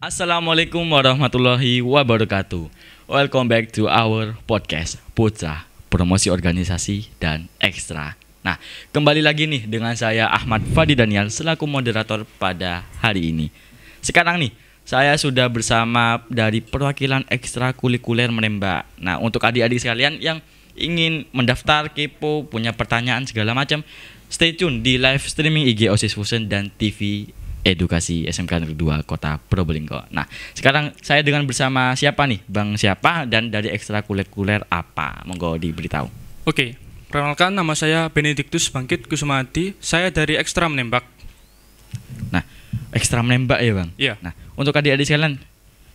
Assalamualaikum warahmatullahi wabarakatuh. Welcome back to our podcast Putra, Promosi Organisasi dan Ekstra. Nah, kembali lagi nih dengan saya Ahmad Fadi Daniel selaku moderator pada hari ini. Sekarang nih, saya sudah bersama dari perwakilan ekstrakurikuler menembak. Nah, untuk adik-adik sekalian yang ingin mendaftar, kepo, punya pertanyaan segala macam, stay tune di live streaming IG OSIS Fusion dan TV Edukasi SMK Negeri 2 Kota Probolinggo. Nah, sekarang saya dengan bersama siapa nih? Bang siapa dan dari ekstrakurikuler apa? Monggo diberitahu. Oke, perkenalkan nama saya Benediktus Bangkit Kusumadi. Saya dari Ekstra Menembak. Nah, ekstra menembak ya Bang? Iya. Nah, untuk adik-adik sekalian,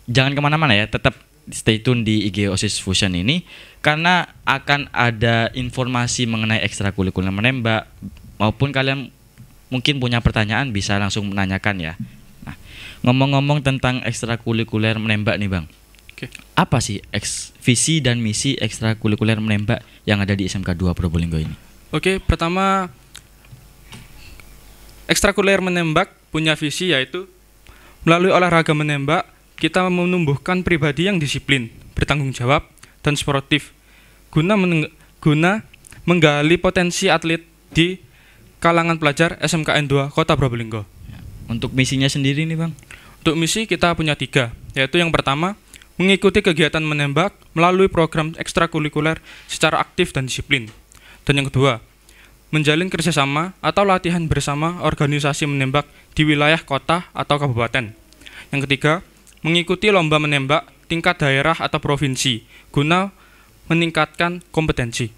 jangan kemana-mana ya, tetap stay tune di IG OSIS Fusion ini karena akan ada informasi mengenai ekstrakurikuler menembak maupun kalian mungkin punya pertanyaan bisa langsung menanyakan ya. Nah, ngomong-ngomong tentang ekstrakurikuler menembak nih Bang. Oke. Apa sih visi dan misi ekstrakurikuler menembak yang ada di SMK 2 Probolinggo ini? Oke, pertama ekstrakurikuler menembak punya visi yaitu melalui olahraga menembak kita menumbuhkan pribadi yang disiplin, bertanggung jawab dan sportif guna menggali potensi atlet di kalangan pelajar SMKN 2 Kota Probolinggo. Untuk misinya sendiri nih Bang? Untuk misi kita punya 3, yaitu yang pertama mengikuti kegiatan menembak melalui program ekstrakurikuler secara aktif dan disiplin. Dan yang kedua, menjalin kerjasama atau latihan bersama organisasi menembak di wilayah kota atau kabupaten. Yang ketiga, mengikuti lomba menembak tingkat daerah atau provinsi guna meningkatkan kompetensi.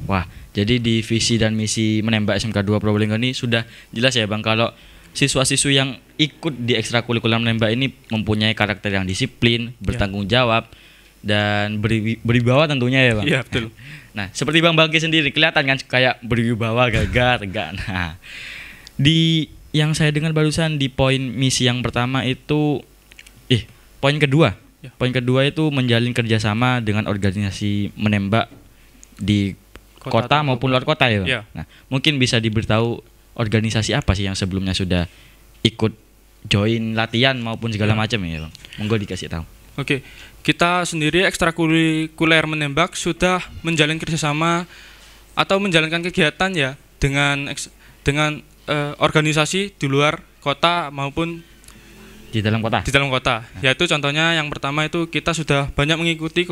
Wah, jadi di visi dan misi menembak SMK 2 Probolinggo ini sudah jelas ya Bang, kalau siswa-siswi yang ikut di ekstrakurikuler menembak ini mempunyai karakter yang disiplin, bertanggung jawab, dan berwibawa tentunya ya Bang. Iya, betul. Nah, seperti Bang Bangki sendiri kelihatan kan kayak berwibawa, gagah, tegak. Nah, di yang saya dengar barusan di poin misi yang pertama itu, poin kedua. Ya. Poin kedua itu menjalin kerjasama dengan organisasi menembak di kota maupun luar kota ya Bang? Ya. Nah, mungkin bisa diberitahu organisasi apa sih yang sebelumnya sudah ikut join latihan maupun segala macam ya Bang? Monggo dikasih tahu. Oke, kita sendiri ekstrakurikuler menembak sudah menjalin kerjasama atau menjalankan kegiatan ya dengan organisasi di luar kota maupun Di dalam kota? di dalam kota. Yaitu contohnya yang pertama itu kita sudah banyak mengikuti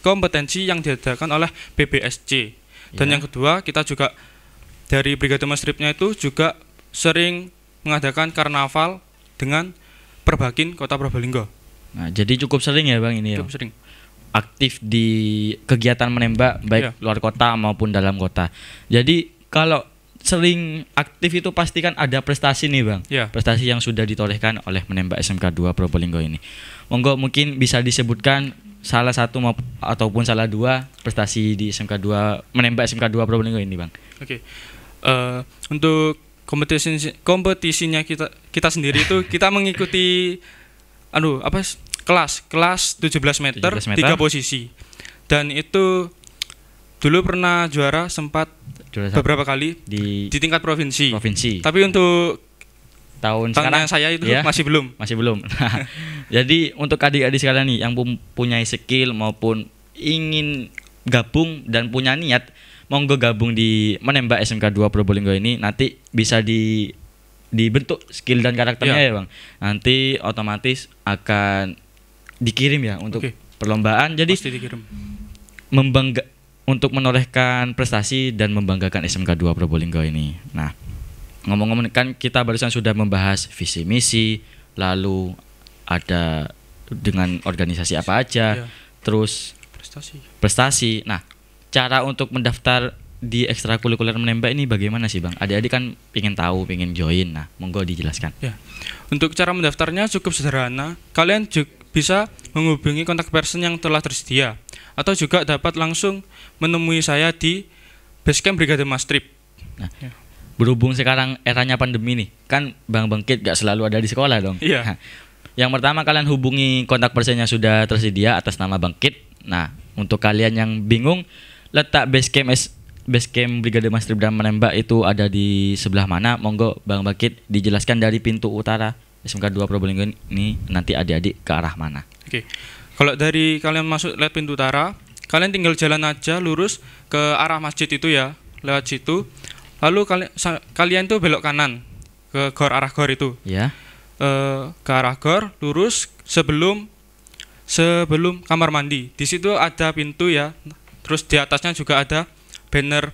kompetensi yang diadakan oleh BBSC. Dan yang kedua kita juga dari Brigade Mastripnya itu juga sering mengadakan karnaval dengan Perbakin Kota Probolinggo. Nah, jadi cukup sering ya Bang ini ya? Cukup sering. Aktif di kegiatan menembak baik luar kota maupun dalam kota. Jadi kalau sering aktif itu pasti kan ada prestasi nih Bang. Ya. Prestasi yang sudah ditorehkan oleh menembak SMK 2 Probolinggo ini. Monggo mungkin bisa disebutkan salah satu ataupun salah dua prestasi di SMK 2 menembak SMK 2 Probolinggo ini Bang. Oke. Untuk kompetisinya kita sendiri itu kita mengikuti kelas 17 meter 3 posisi. Dan itu dulu pernah juara sempat beberapa kali di tingkat provinsi. Tapi untuk tahun sekarang saya itu ya, masih belum. Nah, jadi untuk adik-adik sekalian nih yang mempunyai skill maupun ingin gabung dan punya niat, monggo gabung di menembak SMK 2 Probolinggo ini. Nanti bisa dibentuk skill dan karakternya ya Bang. Nanti otomatis akan dikirim ya untuk perlombaan. Jadi pasti dikirim. Untuk menorehkan prestasi dan membanggakan SMK 2 Probolinggo ini. Nah, ngomong-ngomong kan kita barusan sudah membahas visi misi, lalu ada dengan organisasi apa aja, terus prestasi. Nah, cara untuk mendaftar di ekstrakurikuler menembak ini bagaimana sih Bang? Adik-adik kan ingin tahu, ingin join. Nah, monggo dijelaskan. Ya. Untuk cara mendaftarnya cukup sederhana. Kalian bisa menghubungi kontak person yang telah tersedia atau juga dapat langsung menemui saya di Basecamp Brigade Mastrip. Nah, berhubung sekarang eranya pandemi nih, kan Bang Bangkit gak selalu ada di sekolah dong. Iya. Yang pertama kalian hubungi kontak person yang sudah tersedia atas nama Bangkit. Nah, untuk kalian yang bingung, letak Basecamp Brigade Mastrip dan menembak itu ada di sebelah mana? Monggo Bang Bangkit dijelaskan dari pintu utara SMK 2 Probolinggo ini nanti adik-adik ke arah mana? Oke. Kalau dari kalian masuk lewat pintu utara, kalian tinggal jalan aja lurus ke arah masjid itu ya, lewat situ. Lalu kalian tuh belok kanan ke arah gor itu. Ya. Ke arah gor lurus sebelum kamar mandi. Di situ ada pintu ya. Terus di atasnya juga ada banner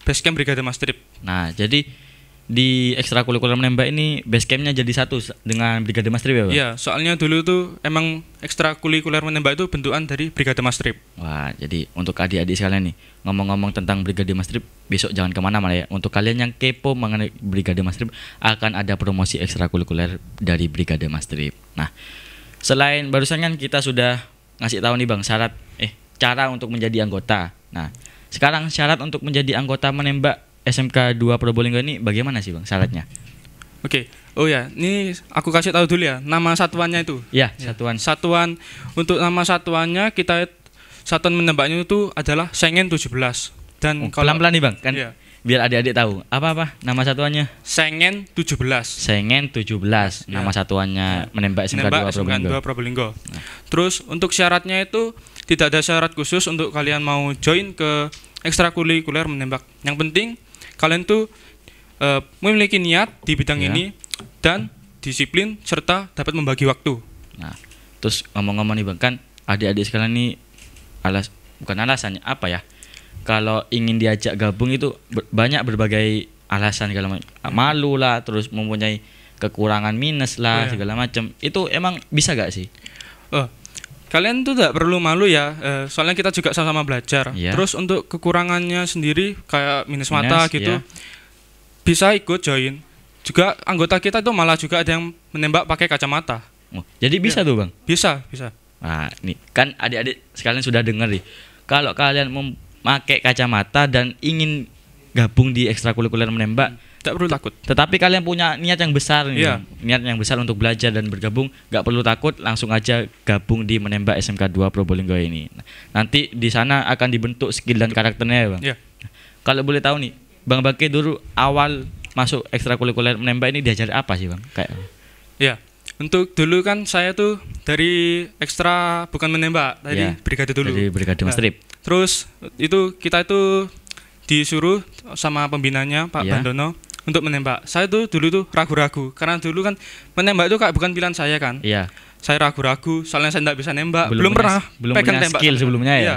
Basecamp Brigade Mastrip. Nah, jadi di ekstrakurikuler menembak ini basecampnya jadi satu dengan Brigade Mastrip ya, Bang? Iya, soalnya dulu tuh emang ekstrakurikuler menembak itu bentukan dari Brigade Mastrip. Wah, jadi untuk adik-adik sekalian nih, ngomong-ngomong tentang Brigade Mastrip, besok jangan kemana-mana ya. Untuk kalian yang kepo mengenai Brigade Mastrip, akan ada promosi ekstrakurikuler dari Brigade Mastrip. Nah, selain barusan kan kita sudah ngasih tahu nih Bang, cara untuk menjadi anggota. Nah, sekarang syarat untuk menjadi anggota menembak SMK 2 Probolinggo ini bagaimana sih Bang syaratnya? Oke. Oh ya, ini aku kasih tahu dulu ya, nama satuannya itu. Ya, satuan. Satuan untuk nama satuannya satuan menembaknya itu adalah Sengen 17. Dan Pelan-pelan nih Bang, kan iya. Biar adik-adik tahu. Apa nama satuannya? Sengen 17. Sengen 17. Nama satuannya menembak SMK 2 Probolinggo. Nah. Terus untuk syaratnya itu tidak ada syarat khusus untuk kalian mau join ke ekstrakurikuler menembak. Yang penting kalian tuh memiliki niat di bidang ini dan disiplin serta dapat membagi waktu. Nah, terus ngomong-ngomong nih Bang, kan adik-adik sekalian ini bukan alasannya apa ya? Kalau ingin diajak gabung itu banyak berbagai alasan, segala malu lah, terus mempunyai kekurangan minus lah, segala macam. Itu emang bisa gak sih? Kalian tuh tidak perlu malu ya, soalnya kita juga sama-sama belajar. Terus untuk kekurangannya sendiri kayak minus mata gitu, bisa ikut join. Juga anggota kita tuh malah juga ada yang menembak pakai kacamata. Jadi bisa tuh Bang? Bisa. Nah, nih kan adik-adik sekalian sudah dengar nih. Kalau kalian memakai kacamata dan ingin gabung di ekstrakurikuler menembak, tidak perlu takut. Tetapi kalian punya niat yang besar nih, niat yang besar untuk belajar dan bergabung, nggak perlu takut, langsung aja gabung di menembak SMK 2 Probolinggo ini. Nanti di sana akan dibentuk skill dan karakternya ya Bang. Kalau boleh tahu nih, Bang Bake dulu awal masuk ekstrakurikuler menembak ini diajar apa sih Bang? Untuk dulu kan saya tuh dari ekstra bukan menembak, dari brigade dulu. Dari Brigade Mastrip. Terus kita itu disuruh sama pembinanya Pak Bandono untuk menembak. Saya tuh dulu tuh ragu-ragu karena dulu kan menembak itu kayak bukan pilihan saya kan. Iya. Saya ragu-ragu soalnya saya tidak bisa nembak, belum pernah pegang tembak skill sebelumnya ya.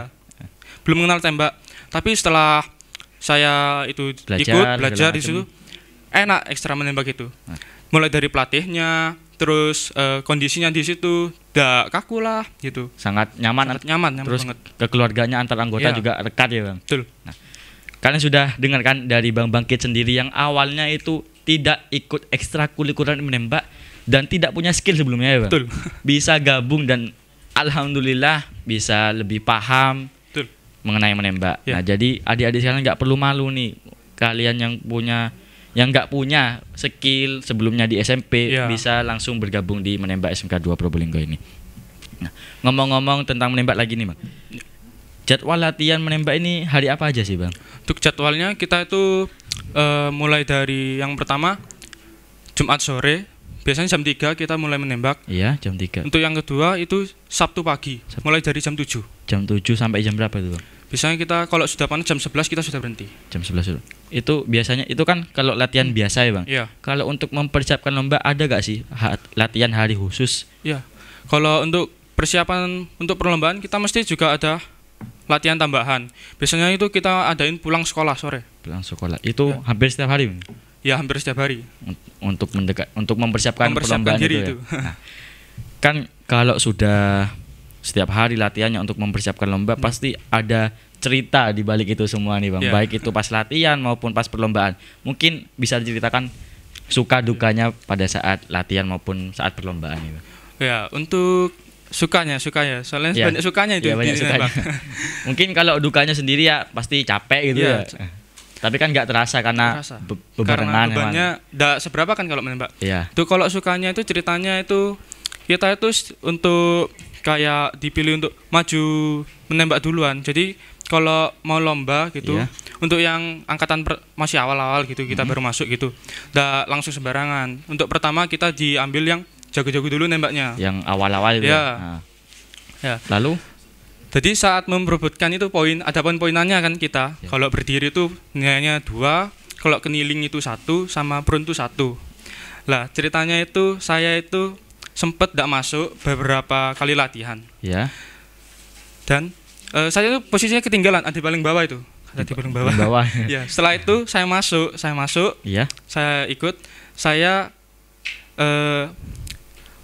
Belum mengenal tembak. Tapi setelah saya itu belajar di situ enak ekstra menembak itu. Mulai dari pelatihnya, terus kondisinya di situ tidak kaku lah gitu. Sangat nyaman terus banget. Kekeluarganya antar anggota juga rekat ya Bang. Betul. Nah, kalian sudah dengar kan dari Bang Bangkit sendiri yang awalnya itu tidak ikut ekstrakurikuler menembak dan tidak punya skill sebelumnya ya Bang. Betul. Bisa gabung dan alhamdulillah bisa lebih paham mengenai menembak. Nah, jadi adik-adik sekalian nggak perlu malu nih. Kalian yang nggak punya skill sebelumnya di SMP bisa langsung bergabung di menembak SMK 2 Probolinggo ini. Nah, ngomong-ngomong tentang menembak lagi nih Bang. Jadwal latihan menembak ini hari apa aja sih Bang? Untuk jadwalnya kita itu mulai dari yang pertama Jumat sore, biasanya jam 3 kita mulai menembak. Iya, jam 3. Untuk yang kedua itu Sabtu pagi, mulai dari jam 7. Jam 7 sampai jam berapa itu Bang? Biasanya kita kalau sudah panas jam 11 kita sudah berhenti. Jam 11 dulu. Itu biasanya itu kan kalau latihan biasa ya Bang? Iya. Kalau untuk mempersiapkan lomba ada gak sih latihan hari khusus? Iya. Kalau untuk persiapan untuk perlombaan kita mesti juga ada latihan tambahan. Biasanya itu kita adain pulang sekolah sore. Pulang sekolah. Itu hampir setiap hari Bang? Ya, hampir setiap hari. Untuk mempersiapkan perlombaan diri itu. Nah, kan kalau sudah setiap hari latihannya untuk mempersiapkan lomba pasti ada cerita di balik itu semua nih Bang. Baik itu pas latihan maupun pas perlombaan. Mungkin bisa diceritakan suka dukanya pada saat latihan maupun saat perlombaan nih Bang. Ya, untuk sukanya. Soalnya banyak sukanya itu. Banyak sukanya. Mungkin kalau dukanya sendiri ya pasti capek gitu ya. Tapi kan nggak terasa karena karena bebannya nggak seberapa kan kalau menembak. Tuh kalau sukanya itu ceritanya itu kita itu untuk kayak dipilih untuk maju menembak duluan. Jadi kalau mau lomba gitu Untuk yang angkatan masih awal-awal gitu, kita baru masuk gitu, nggak langsung sembarangan. Untuk pertama kita diambil yang jago-jago dulu nembaknya. Yang awal-awal itu. Ya. Nah. Ya. Lalu Jadi saat memperebutkan itu ada poin-poinannya kan kita. Kalau berdiri itu nilainya 2, kalau keniling itu 1, sama prone itu 1. Lah ceritanya itu saya itu sempet tidak masuk beberapa kali latihan. ya. Dan saya itu posisinya ketinggalan, ada di paling bawah itu. Ada di paling bawah. Bawah. Ya, setelah itu saya masuk, Iya. saya ikut, saya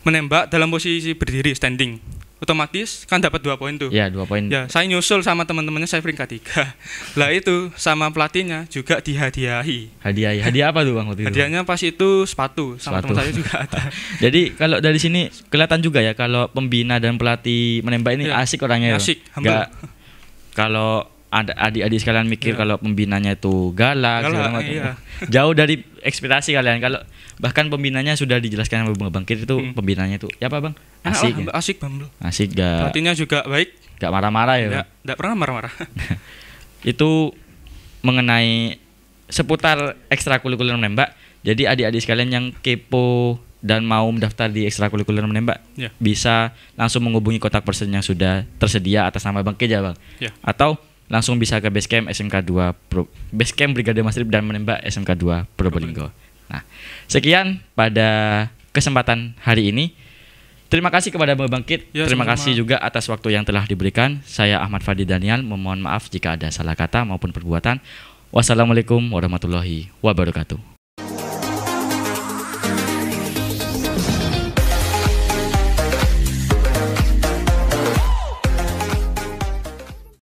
menembak dalam posisi berdiri standing. Otomatis kan dapat 2 poin tuh. Ya, 2 poin. Ya, saya nyusul sama teman-temannya, saya peringkat 3. Lah itu sama pelatihnya juga dihadiahi. Hadiah apa tuh Bang waktu itu? Hadiahnya pas itu sepatu sama Sepatu. teman saya juga ada. Jadi kalau dari sini kelihatan juga ya kalau pembina dan pelatih menembak ini Ya, asik orangnya. asik, humble. Nggak, kalau ada adik-adik sekalian mikir Ya. kalau pembinanya itu galak, segala macam. iya. Jauh dari ekspektasi kalian. Kalau bahkan pembinanya sudah dijelaskan sama Bang Kit itu pembinanya itu ya apa Bang? Enak Asik. lah, Ya? asik humble. Asik gak Pelatihnya juga baik. marah-marah ya. Bang? Enggak pernah marah-marah. Itu mengenai seputar ekstrakurikuler menembak. Jadi adik-adik sekalian yang kepo dan mau mendaftar di ekstrakurikuler menembak Ya. bisa langsung menghubungi kontak person yang sudah tersedia atas nama Bang Kit ya Bang. Ya. Atau langsung bisa ke Basecamp SMK 2 Basecamp Brigade Mastrip dan menembak SMK 2 Probolinggo. Nah, sekian pada kesempatan hari ini. Terima kasih kepada Bang Kit. Ya, Terima sama-sama. kasih juga atas waktu yang telah diberikan. Saya Ahmad Fadi Daniel, memohon maaf jika ada salah kata maupun perbuatan. Wassalamualaikum warahmatullahi wabarakatuh.